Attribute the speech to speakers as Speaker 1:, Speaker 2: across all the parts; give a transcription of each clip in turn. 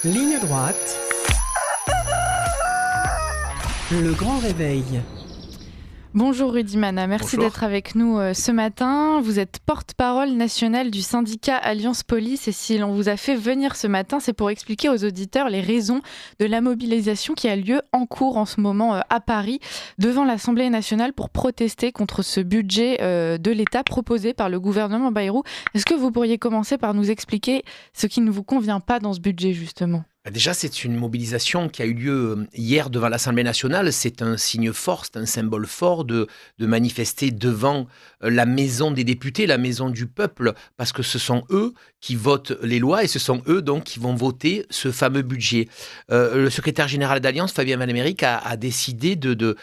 Speaker 1: Ligne droite. Le grand réveil.
Speaker 2: Bonjour Rudy Mana, merci
Speaker 3: Bonjour.
Speaker 2: d'être avec nous ce matin. Vous êtes porte-parole nationale du syndicat Alliance Police et si l'on vous a fait venir ce matin, c'est pour expliquer aux auditeurs les raisons de la mobilisation qui a lieu en cours en ce moment à Paris devant l'Assemblée nationale pour protester contre ce budget de l'État proposé par le gouvernement Bayrou. Est-ce que vous pourriez commencer par nous expliquer ce qui ne vous convient pas dans ce budget justement ?
Speaker 3: Déjà, c'est une mobilisation qui a eu lieu hier devant l'Assemblée nationale. C'est un signe fort, c'est un symbole fort de manifester devant la maison des députés, la maison du peuple, parce que ce sont eux qui votent les lois et ce sont eux donc qui vont voter ce fameux budget. Le secrétaire général d'Alliance, Fabien Vaneméric, a décidé de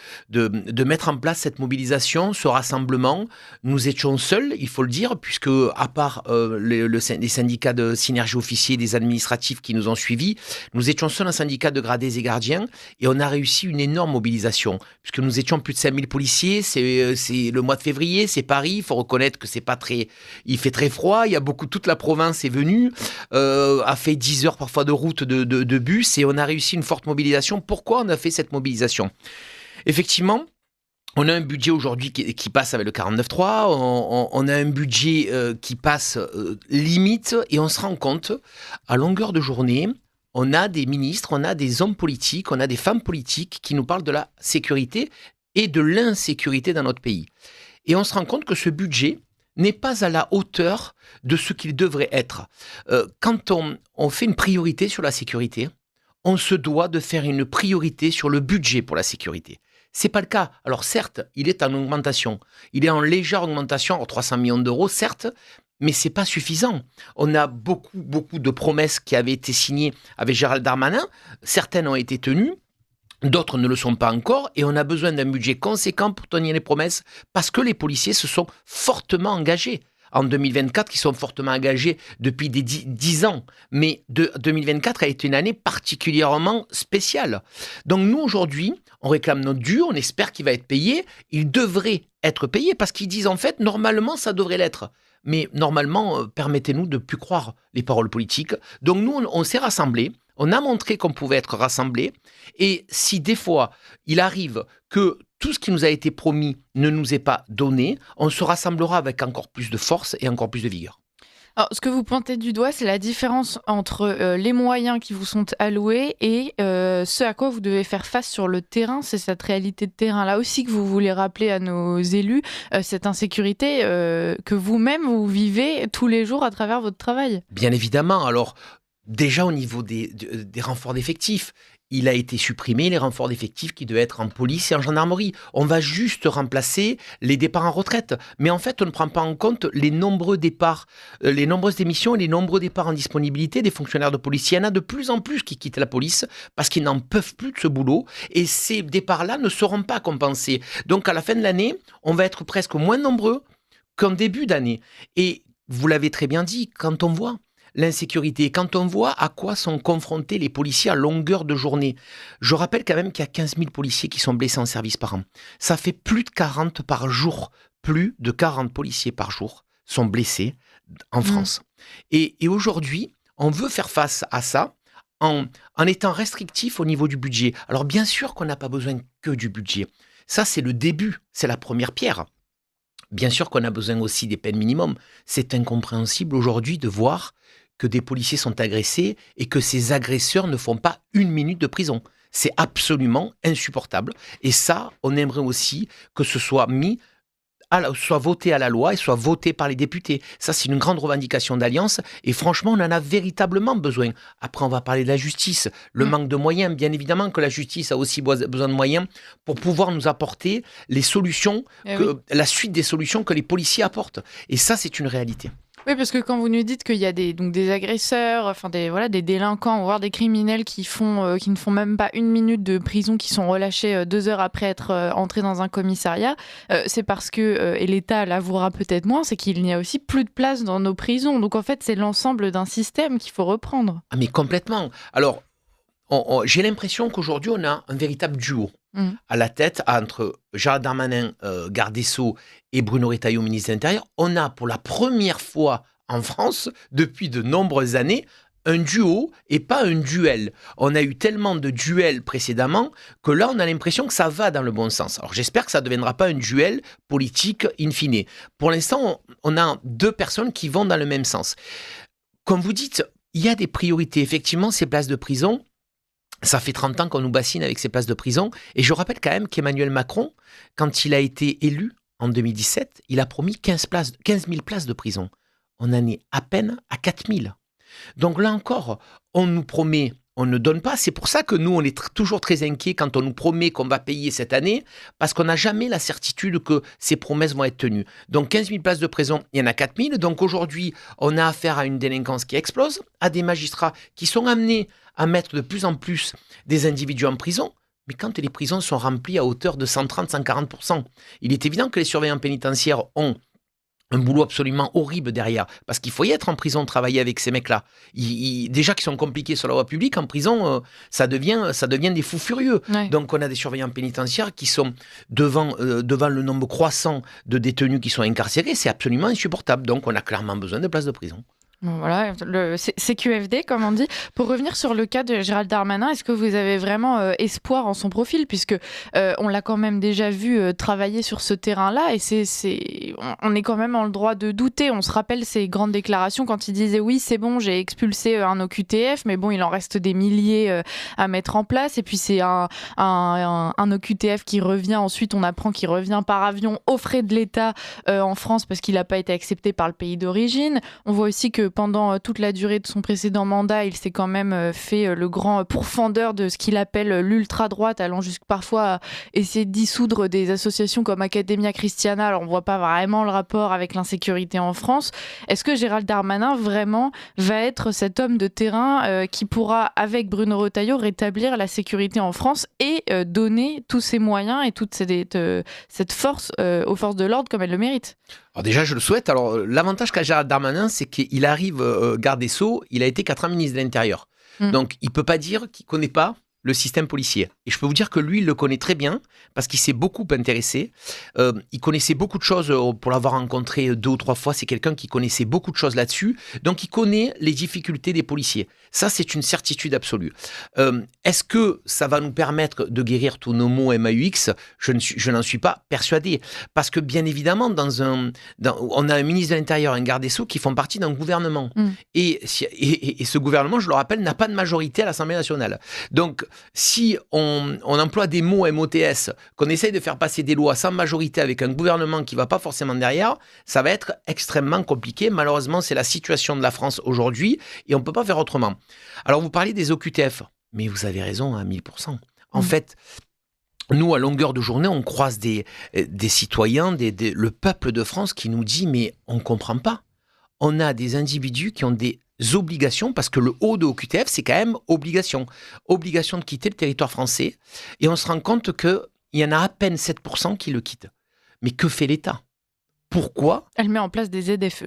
Speaker 3: mettre en place cette mobilisation, ce rassemblement. Nous étions seuls, il faut le dire, puisque à part les syndicats de synergie officiers, des administratifs qui nous ont suivis, nous étions seuls un syndicat de gradés et gardiens et on a réussi une énorme mobilisation puisque nous étions plus de 5000 policiers. C'est le mois de février, c'est Paris. Il faut reconnaître que c'est pas très, il fait très froid. Il y a toute la province est venue, a fait 10 heures parfois de route de bus et on a réussi une forte mobilisation. Pourquoi on a fait cette mobilisation ? Effectivement, on a un budget aujourd'hui qui passe avec le 49.3, on a un budget qui passe limite et on se rend compte à longueur de journée. On a des ministres, on a des hommes politiques, on a des femmes politiques qui nous parlent de la sécurité et de l'insécurité dans notre pays. Et on se rend compte que ce budget n'est pas à la hauteur de ce qu'il devrait être. Quand on fait une priorité sur la sécurité, on se doit de faire une priorité sur le budget pour la sécurité. C'est pas le cas. Alors certes, il est en augmentation. Il est en légère augmentation, 300 millions d'euros, certes, mais c'est pas suffisant. On a beaucoup de promesses qui avaient été signées avec Gérald Darmanin. Certaines ont été tenues, d'autres ne le sont pas encore. Et on a besoin d'un budget conséquent pour tenir les promesses parce que les policiers se sont fortement engagés. En 2024, qui sont fortement engagés depuis des 10 ans. Mais 2024 a été une année particulièrement spéciale. Donc nous, aujourd'hui, on réclame notre dû, on espère qu'il va être payé. Il devrait être payé parce qu'ils disent en fait, normalement, ça devrait l'être. Mais normalement, permettez-nous de ne plus croire les paroles politiques. Donc nous, on s'est rassemblés, on a montré qu'on pouvait être rassemblés. Et si des fois, il arrive que tout ce qui nous a été promis ne nous est pas donné, on se rassemblera avec encore plus de force et encore plus de vigueur.
Speaker 2: Alors, ce que vous pointez du doigt, c'est la différence entre les moyens qui vous sont alloués et ce à quoi vous devez faire face sur le terrain. C'est cette réalité de terrain-là aussi que vous voulez rappeler à nos élus, cette insécurité que vous-même, vous vivez tous les jours à travers votre travail.
Speaker 3: Bien évidemment. Alors, déjà au niveau des renforts d'effectifs, il a été supprimé les renforts d'effectifs qui devaient être en police et en gendarmerie. On va juste remplacer les départs en retraite. Mais en fait, on ne prend pas en compte les nombreux départs, les nombreuses démissions et les nombreux départs en disponibilité des fonctionnaires de police. Il y en a de plus en plus qui quittent la police parce qu'ils n'en peuvent plus de ce boulot. Et ces départs-là ne seront pas compensés. Donc, à la fin de l'année, on va être presque moins nombreux qu'en début d'année. Et vous l'avez très bien dit, quand on voit l'insécurité, quand on voit à quoi sont confrontés les policiers à longueur de journée. Je rappelle quand même qu'il y a 15 000 policiers qui sont blessés en service par an. Ça fait plus de 40 par jour. Plus de 40 policiers par jour sont blessés en France. Et aujourd'hui, on veut faire face à ça en étant restrictif au niveau du budget. Alors bien sûr qu'on n'a pas besoin que du budget. Ça, c'est le début, c'est la première pierre. Bien sûr qu'on a besoin aussi des peines minimum. C'est incompréhensible aujourd'hui de voir que des policiers sont agressés et que ces agresseurs ne font pas 1 minute de prison. C'est absolument insupportable. Et ça, on aimerait aussi que ce soit soit voté à la loi et soit voté par les députés. Ça, c'est une grande revendication d'Alliance et franchement, on en a véritablement besoin. Après, on va parler de la justice, le manque de moyens. Bien évidemment que la justice a aussi besoin de moyens pour pouvoir nous apporter les solutions, la suite des solutions que les policiers apportent. Et ça, c'est une réalité.
Speaker 2: Oui, parce que quand vous nous dites qu'il y a des agresseurs, enfin des délinquants, voire des criminels qui ne font même pas 1 minute de prison, qui sont relâchés 2 heures après être entrés dans un commissariat, c'est parce que, et l'État l'avouera peut-être moins, c'est qu'il n'y a aussi plus de place dans nos prisons. Donc en fait, c'est l'ensemble d'un système qu'il faut reprendre.
Speaker 3: Ah mais complètement. Alors, j'ai l'impression qu'aujourd'hui, on a un véritable duo à la tête entre Gérald Darmanin, garde des Sceaux, et Bruno Retailleau, ministre de l'Intérieur. On a pour la première fois en France, depuis de nombreuses années, un duo et pas un duel. On a eu tellement de duels précédemment que là, on a l'impression que ça va dans le bon sens. Alors, j'espère que ça ne deviendra pas un duel politique in fine. Pour l'instant, on a deux personnes qui vont dans le même sens. Comme vous dites, il y a des priorités. Effectivement, ces places de prison, ça fait 30 ans qu'on nous bassine avec ces places de prison. Et je rappelle quand même qu'Emmanuel Macron, quand il a été élu en 2017, il a promis 15 000 places de prison. On en est à peine à 4 000. Donc là encore, on nous promet, on ne donne pas. C'est pour ça que nous, on est toujours très inquiets quand on nous promet qu'on va payer cette année, parce qu'on n'a jamais la certitude que ces promesses vont être tenues. Donc 15 000 places de prison, il y en a 4 000. Donc aujourd'hui, on a affaire à une délinquance qui explose, à des magistrats qui sont amenés à mettre de plus en plus des individus en prison. Mais quand les prisons sont remplies à hauteur de 130-140%, il est évident que les surveillants pénitentiaires ont un boulot absolument horrible derrière, parce qu'il faut y être en prison, travailler avec ces mecs-là. Déjà qu'ils sont compliqués sur la voie publique, en prison, ça devient des fous furieux.
Speaker 2: Ouais.
Speaker 3: Donc on a des surveillants pénitentiaires qui sont devant le nombre croissant de détenus qui sont incarcérés, c'est absolument insupportable. Donc on a clairement besoin de places de prison.
Speaker 2: Bon, voilà, le CQFD, comme on dit. Pour revenir sur le cas de Gérald Darmanin, est-ce que vous avez vraiment espoir en son profil, puisque on l'a quand même déjà vu travailler sur ce terrain-là, et on est quand même en le droit de douter. On se rappelle ses grandes déclarations quand il disait oui, c'est bon, j'ai expulsé un OQTF, mais bon, il en reste des milliers à mettre en place, et puis c'est un OQTF qui revient, ensuite on apprend qu'il revient par avion aux frais de l'État en France parce qu'il n'a pas été accepté par le pays d'origine. On voit aussi que pendant toute la durée de son précédent mandat, il s'est quand même fait le grand pourfendeur de ce qu'il appelle l'ultra-droite, allant jusqu'à parfois essayer de dissoudre des associations comme Academia Christiana. Alors on ne voit pas vraiment le rapport avec l'insécurité en France. Est-ce que Gérald Darmanin vraiment va être cet homme de terrain qui pourra, avec Bruno Retailleau, rétablir la sécurité en France et donner tous ses moyens et toute cette force aux forces de l'ordre comme elles le méritent?
Speaker 3: Alors déjà, je le souhaite. Alors, l'avantage qu'a Gérald Darmanin, c'est qu'il arrive garde des Sceaux, il a été 4 ans ministre de l'Intérieur. Donc, il ne peut pas dire qu'il ne connaît pas le système policier. Et je peux vous dire que lui, il le connaît très bien, parce qu'il s'est beaucoup intéressé. Il connaissait beaucoup de choses, pour l'avoir rencontré 2 ou 3 fois, c'est quelqu'un qui connaissait beaucoup de choses là-dessus. Donc, il connaît les difficultés des policiers. Ça, c'est une certitude absolue. Est-ce que ça va nous permettre de guérir tous nos maux MAUX ? Je n'en suis pas persuadé. Parce que, bien évidemment, on a un ministre de l'Intérieur, un garde des Sceaux qui font partie d'un gouvernement. Et ce gouvernement, je le rappelle, n'a pas de majorité à l'Assemblée nationale. Donc, si on emploie des mots MOTS, qu'on essaye de faire passer des lois sans majorité avec un gouvernement qui ne va pas forcément derrière, ça va être extrêmement compliqué. Malheureusement, c'est la situation de la France aujourd'hui et on ne peut pas faire autrement. Alors, vous parlez des OQTF, mais vous avez raison à 1000%. En fait, nous, à longueur de journée, on croise des citoyens, le peuple de France qui nous dit « mais on ne comprend pas ». On a des individus qui ont des obligations, parce que le haut de OQTF, c'est quand même obligation. Obligation de quitter le territoire français. Et on se rend compte qu'il y en a à peine 7% qui le quittent. Mais que fait l'État ? Pourquoi ?
Speaker 2: Elle met en place des ZFE.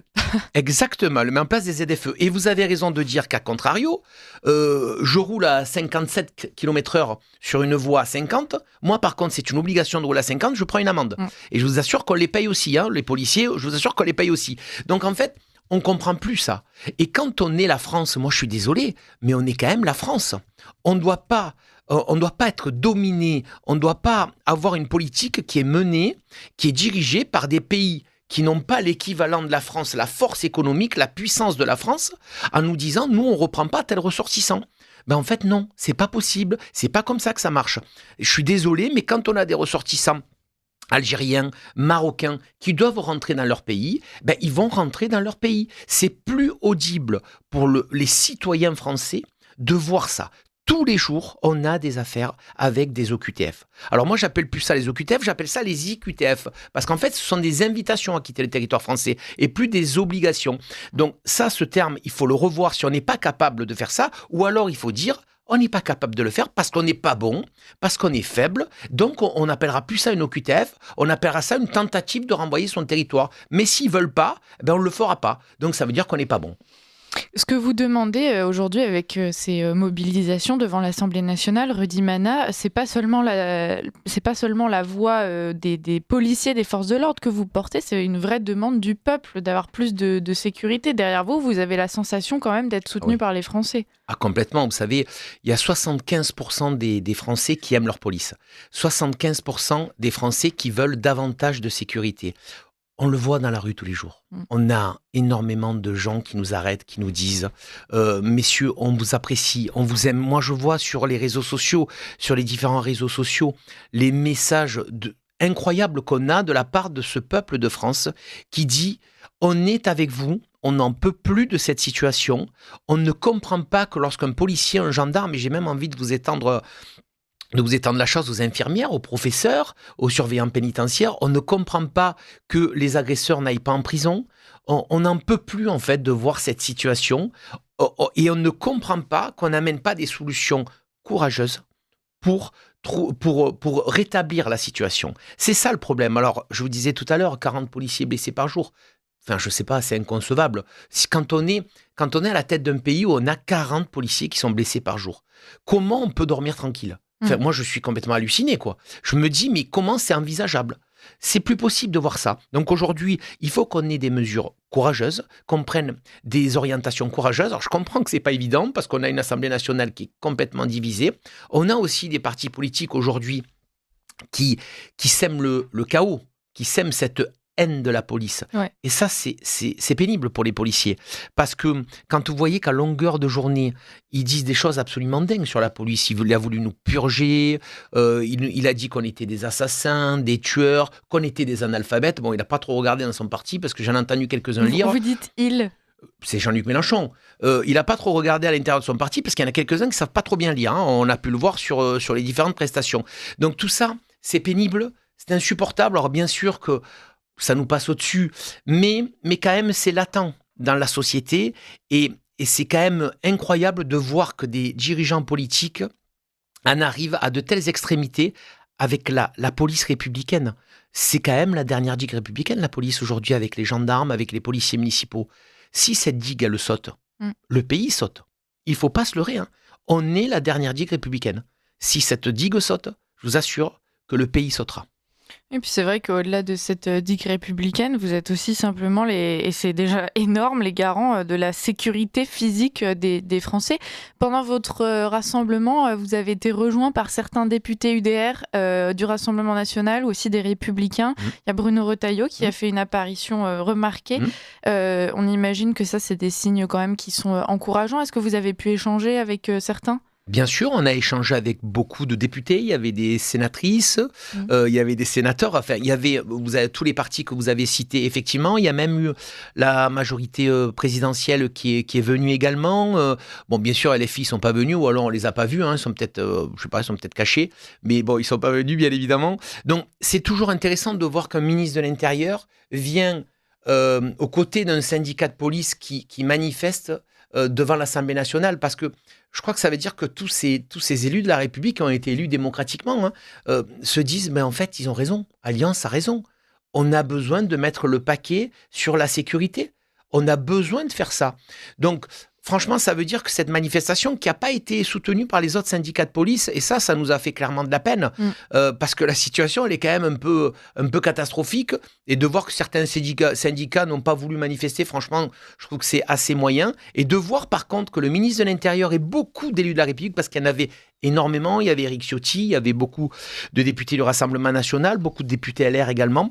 Speaker 3: Exactement, elle met en place des ZFE. Et vous avez raison de dire qu'à contrario, je roule à 57 km/h sur une voie à 50. Moi, par contre, c'est une obligation de rouler à 50, je prends une amende. Et je vous assure qu'on les paye aussi, les policiers, je vous assure qu'on les paye aussi. Donc en fait, on ne comprend plus ça. Et quand on est la France, moi je suis désolé, mais on est quand même la France. On ne doit pas être dominé, on ne doit pas avoir une politique qui est menée, qui est dirigée par des pays qui n'ont pas l'équivalent de la France, la force économique, la puissance de la France, en nous disant, nous on ne reprend pas tel ressortissant. En fait non, c'est pas possible, c'est pas comme ça que ça marche. Je suis désolé, mais quand on a des ressortissants Algériens, Marocains, qui doivent rentrer dans leur pays, ils vont rentrer dans leur pays. C'est plus audible pour les citoyens français de voir ça. Tous les jours, on a des affaires avec des OQTF. Alors moi, j'appelle plus ça les OQTF, j'appelle ça les IQTF. Parce qu'en fait, ce sont des invitations à quitter le territoire français et plus des obligations. Donc ça, ce terme, il faut le revoir si on n'est pas capable de faire ça. Ou alors, il faut dire... on n'est pas capable de le faire parce qu'on n'est pas bon, parce qu'on est faible. Donc, on n'appellera plus ça une OQTF, on appellera ça une tentative de renvoyer son territoire. Mais s'ils ne veulent pas, on ne le fera pas. Donc, ça veut dire qu'on n'est pas bon.
Speaker 2: Ce que vous demandez aujourd'hui avec ces mobilisations devant l'Assemblée nationale, Rudy Mana, c'est pas seulement la voix des policiers, des forces de l'ordre que vous portez, c'est une vraie demande du peuple d'avoir plus de sécurité. Derrière vous, vous avez la sensation quand même d'être soutenu par les Français.
Speaker 3: Ah, complètement. Vous savez, il y a 75% des Français qui aiment leur police. 75% des Français qui veulent davantage de sécurité. On le voit dans la rue tous les jours. On a énormément de gens qui nous arrêtent, qui nous disent messieurs, on vous apprécie, on vous aime. Moi, je vois sur les réseaux sociaux, sur les différents réseaux sociaux, les messages incroyables qu'on a de la part de ce peuple de France qui dit on est avec vous, on n'en peut plus de cette situation. On ne comprend pas que lorsqu'un policier, un gendarme, et j'ai même envie de vous étendre la chose aux infirmières, aux professeurs, aux surveillants pénitentiaires. On ne comprend pas que les agresseurs n'aillent pas en prison. On n'en peut plus, en fait, de voir cette situation. Et on ne comprend pas qu'on n'amène pas des solutions courageuses pour rétablir la situation. C'est ça le problème. Alors, je vous disais tout à l'heure, 40 policiers blessés par jour. Enfin, je sais pas, c'est inconcevable. Quand on est à la tête d'un pays où on a 40 policiers qui sont blessés par jour, comment on peut dormir tranquille ? Enfin, moi, je suis complètement halluciné, quoi. Je me dis, mais comment c'est envisageable ? C'est plus possible de voir ça. Donc aujourd'hui, il faut qu'on ait des mesures courageuses, qu'on prenne des orientations courageuses. Alors je comprends que c'est pas évident parce qu'on a une Assemblée nationale qui est complètement divisée. On a aussi des partis politiques aujourd'hui qui sèment le chaos, qui sèment cette haine de la police. Ouais. Et ça, c'est pénible pour les policiers. Parce que quand vous voyez qu'à longueur de journée, ils disent des choses absolument dingues sur la police. Il a voulu nous purger, il a dit qu'on était des assassins, des tueurs, qu'on était des analphabètes. Bon, il n'a pas trop regardé dans son parti parce que j'en ai entendu quelques-uns lire.
Speaker 2: Vous dites « il ».
Speaker 3: C'est Jean-Luc Mélenchon. Il n'a pas trop regardé à l'intérieur de son parti parce qu'il y en a quelques-uns qui ne savent pas trop bien lire. Hein. On a pu le voir sur les différentes prestations. Donc tout ça, c'est pénible, c'est insupportable. Alors bien sûr que ça nous passe au-dessus, mais quand même, c'est latent dans la société et c'est quand même incroyable de voir que des dirigeants politiques en arrivent à de telles extrémités avec la police républicaine. C'est quand même la dernière digue républicaine, la police aujourd'hui, avec les gendarmes, avec les policiers municipaux. Si cette digue, elle saute, le pays saute. Il ne faut pas se leurrer. Hein. On est la dernière digue républicaine. Si cette digue saute, je vous assure que le pays sautera.
Speaker 2: Et puis c'est vrai qu'au-delà de cette digue républicaine, vous êtes aussi simplement, et c'est déjà énorme, les garants de la sécurité physique des Français. Pendant votre rassemblement, vous avez été rejoint par certains députés UDR du Rassemblement national ou aussi des Républicains. Il y a Bruno Retailleau qui a fait une apparition remarquée. On imagine que ça, c'est des signes quand même qui sont encourageants. Est-ce que vous avez pu échanger avec certains ?
Speaker 3: Bien sûr, on a échangé avec beaucoup de députés, il y avait des sénatrices, il y avait des sénateurs, enfin, vous avez tous les partis que vous avez cités, effectivement, il y a même eu la majorité présidentielle qui est venue également. Bon, bien sûr, LFI ne sont pas venus, ou alors on ne les a pas vus, hein, ils sont peut-être, ils sont peut-être cachés, mais bon, ils ne sont pas venus, bien évidemment. Donc, c'est toujours intéressant de voir qu'un ministre de l'Intérieur vient aux côtés d'un syndicat de police qui manifeste devant l'Assemblée nationale, parce que je crois que ça veut dire que tous ces élus de la République qui ont été élus démocratiquement se disent, en fait, ils ont raison, Alliance a raison. On a besoin de mettre le paquet sur la sécurité. On a besoin de faire ça. Donc, franchement, ça veut dire que cette manifestation qui n'a pas été soutenue par les autres syndicats de police, et ça nous a fait clairement de la peine, parce que la situation, elle est quand même un peu catastrophique, et de voir que certains syndicats n'ont pas voulu manifester, franchement, je trouve que c'est assez moyen, et de voir par contre que le ministre de l'Intérieur et beaucoup d'élus de la République, parce qu'il y en avait énormément, il y avait Éric Ciotti, il y avait beaucoup de députés du Rassemblement national, beaucoup de députés LR également,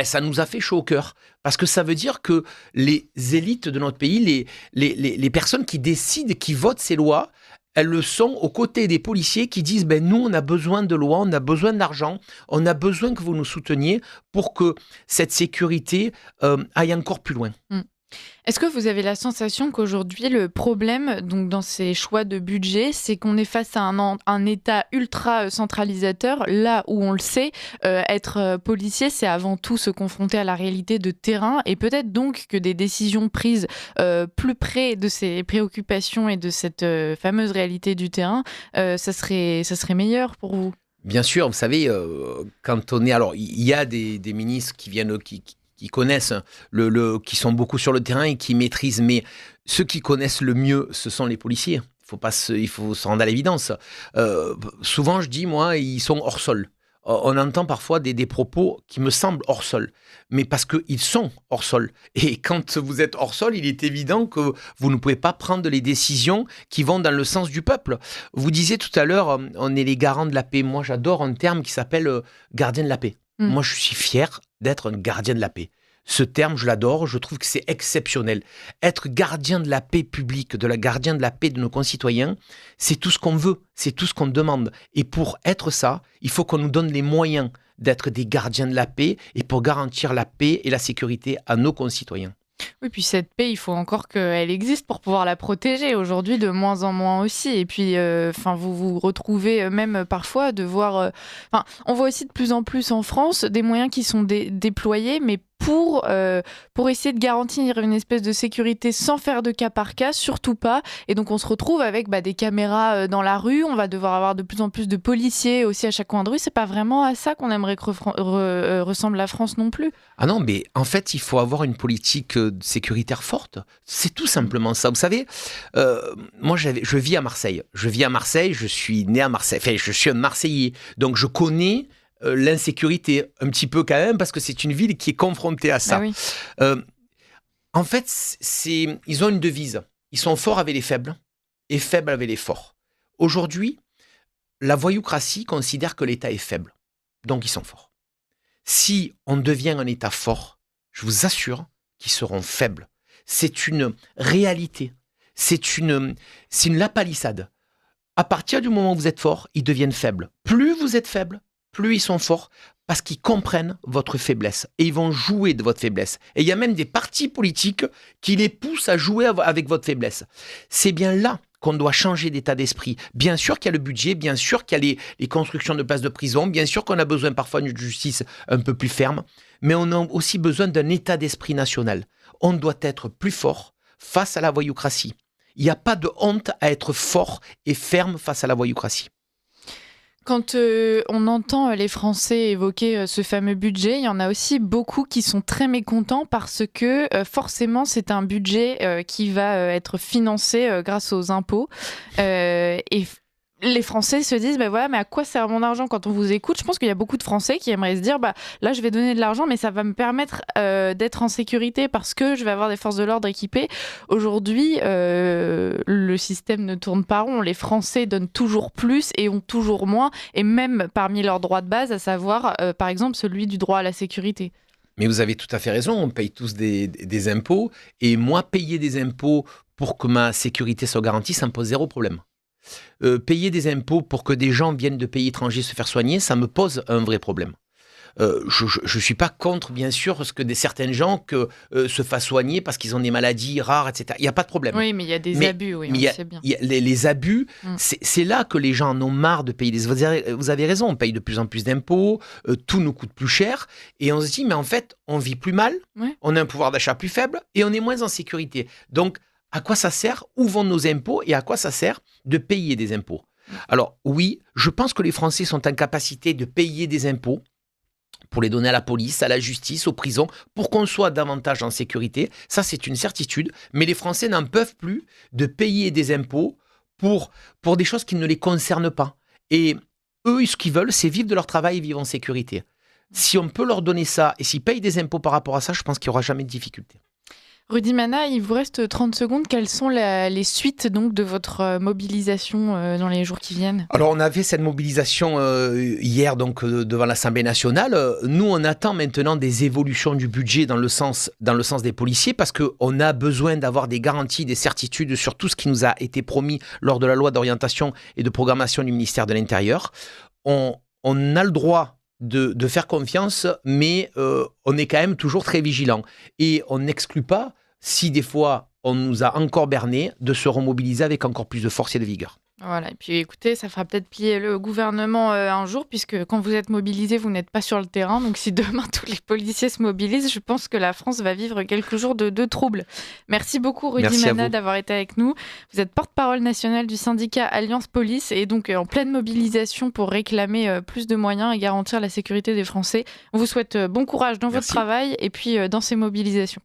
Speaker 3: ça nous a fait chaud au cœur, parce que ça veut dire que les élites de notre pays, les personnes qui décident, qui votent ces lois, elles le sont aux côtés des policiers qui disent nous, on a besoin de lois, on a besoin d'argent, on a besoin que vous nous souteniez pour que cette sécurité aille encore plus loin.
Speaker 2: Est-ce que vous avez la sensation qu'aujourd'hui, le problème donc dans ces choix de budget, c'est qu'on est face à un État ultra centralisateur, là où on le sait, être policier, c'est avant tout se confronter à la réalité de terrain, et peut-être donc que des décisions prises plus près de ces préoccupations et de cette fameuse réalité du terrain, ça serait meilleur pour vous ?
Speaker 3: Bien sûr, vous savez, quand on est... Alors, il y a des ministres qui viennent... qui qui connaissent, qui sont beaucoup sur le terrain et qui maîtrisent. Mais ceux qui connaissent le mieux, ce sont les policiers. Il faut se rendre à l'évidence. Souvent, je dis, moi, ils sont hors sol. On entend parfois des propos qui me semblent hors sol, mais parce qu'ils sont hors sol. Et quand vous êtes hors sol, il est évident que vous ne pouvez pas prendre les décisions qui vont dans le sens du peuple. Vous disiez tout à l'heure, on est les garants de la paix. Moi, j'adore un terme qui s'appelle gardien de la paix. Moi, je suis fier d'être un gardien de la paix. Ce terme, je l'adore, je trouve que c'est exceptionnel. Être gardien de la paix publique, gardien de la paix de nos concitoyens, c'est tout ce qu'on veut, c'est tout ce qu'on demande. Et pour être ça, il faut qu'on nous donne les moyens d'être des gardiens de la paix et pour garantir la paix et la sécurité à nos concitoyens.
Speaker 2: Oui, puis cette paix, il faut encore qu'elle existe pour pouvoir la protéger. Aujourd'hui, de moins en moins aussi. Et puis, vous vous retrouvez même parfois de voir... on voit aussi de plus en plus en France des moyens qui sont déployés, mais pour essayer de garantir une espèce de sécurité sans faire de cas par cas, surtout pas. Et donc, on se retrouve avec des caméras dans la rue. On va devoir avoir de plus en plus de policiers aussi à chaque coin de rue. C'est pas vraiment à ça qu'on aimerait que ressemble la France non plus.
Speaker 3: Ah non, mais en fait, il faut avoir une politique sécuritaire forte. C'est tout simplement ça. Vous savez, moi, je vis à Marseille. Je suis né à Marseille. Enfin, je suis un Marseillais. Donc, je connais... l'insécurité, un petit peu quand même, parce que c'est une ville qui est confrontée à ça.
Speaker 2: Ah oui.
Speaker 3: En fait, ils ont une devise. Ils sont forts avec les faibles et faibles avec les forts. Aujourd'hui, la voyoucratie considère que l'État est faible. Donc, ils sont forts. Si on devient un État fort, je vous assure qu'ils seront faibles. C'est une réalité. C'est une lapalissade. À partir du moment où vous êtes fort, ils deviennent faibles. Plus vous êtes faible, plus ils sont forts parce qu'ils comprennent votre faiblesse et ils vont jouer de votre faiblesse. Et il y a même des partis politiques qui les poussent à jouer avec votre faiblesse. C'est bien là qu'on doit changer d'état d'esprit. Bien sûr qu'il y a le budget, bien sûr qu'il y a les constructions de places de prison, bien sûr qu'on a besoin parfois d'une justice un peu plus ferme, mais on a aussi besoin d'un état d'esprit national. On doit être plus fort face à la voyoucratie. Il n'y a pas de honte à être fort et ferme face à la voyoucratie.
Speaker 2: Quand on entend les Français évoquer ce fameux budget, il y en a aussi beaucoup qui sont très mécontents parce que forcément c'est un budget qui va être financé grâce aux impôts. Et les Français se disent, mais à quoi sert mon argent quand on vous écoute? Je pense qu'il y a beaucoup de Français qui aimeraient se dire, là je vais donner de l'argent, mais ça va me permettre d'être en sécurité parce que je vais avoir des forces de l'ordre équipées. Aujourd'hui, le système ne tourne pas rond. Les Français donnent toujours plus et ont toujours moins, et même parmi leurs droits de base, à savoir, par exemple, celui du droit à la sécurité.
Speaker 3: Mais vous avez tout à fait raison, on paye tous des impôts, et moi, payer des impôts pour que ma sécurité soit garantie, ça me pose zéro problème. Payer des impôts pour que des gens viennent de pays étrangers se faire soigner, ça me pose un vrai problème. Je ne suis pas contre, bien sûr, certains gens se fassent soigner parce qu'ils ont des maladies rares, etc. Il n'y a pas de problème.
Speaker 2: Oui, mais il y a des abus, oui, on sait bien.
Speaker 3: Les abus, c'est là que les gens en ont marre de payer. Vous avez raison, on paye de plus en plus d'impôts, tout nous coûte plus cher, et on se dit, mais en fait, on vit plus mal, on a un pouvoir d'achat plus faible, et on est moins en sécurité. Donc, à quoi ça sert? Où vont nos impôts? Et à quoi ça sert de payer des impôts? Alors oui, je pense que les Français sont en capacité de payer des impôts pour les donner à la police, à la justice, aux prisons, pour qu'on soit davantage en sécurité. Ça, c'est une certitude. Mais les Français n'en peuvent plus de payer des impôts pour des choses qui ne les concernent pas. Et eux, ce qu'ils veulent, c'est vivre de leur travail et vivre en sécurité. Si on peut leur donner ça, et s'ils payent des impôts par rapport à ça, je pense qu'il n'y aura jamais de difficulté.
Speaker 2: Rudy Mana, il vous reste 30 secondes. Quelles sont les suites donc, de votre mobilisation dans les jours qui viennent? Alors,
Speaker 3: on avait cette mobilisation hier donc, devant l'Assemblée nationale. Nous, on attend maintenant des évolutions du budget dans le sens des policiers parce qu'on a besoin d'avoir des garanties, des certitudes sur tout ce qui nous a été promis lors de la loi d'orientation et de programmation du ministère de l'Intérieur. On a le droit de faire confiance, mais on est quand même toujours très vigilant. Et on n'exclut pas, si des fois on nous a encore berné, de se remobiliser avec encore plus de force et de vigueur.
Speaker 2: Voilà, et puis écoutez, ça fera peut-être plier le gouvernement un jour, puisque quand vous êtes mobilisés, vous n'êtes pas sur le terrain. Donc si demain tous les policiers se mobilisent, je pense que la France va vivre quelques jours de troubles. Merci beaucoup Rudy
Speaker 3: Merci à
Speaker 2: Mana
Speaker 3: vous.
Speaker 2: d'avoir été avec nous. Vous êtes porte-parole nationale du syndicat Alliance Police et donc en pleine mobilisation pour réclamer plus de moyens et garantir la sécurité des Français. On vous souhaite bon courage dans votre
Speaker 3: Merci.
Speaker 2: travail et puis dans ces mobilisations.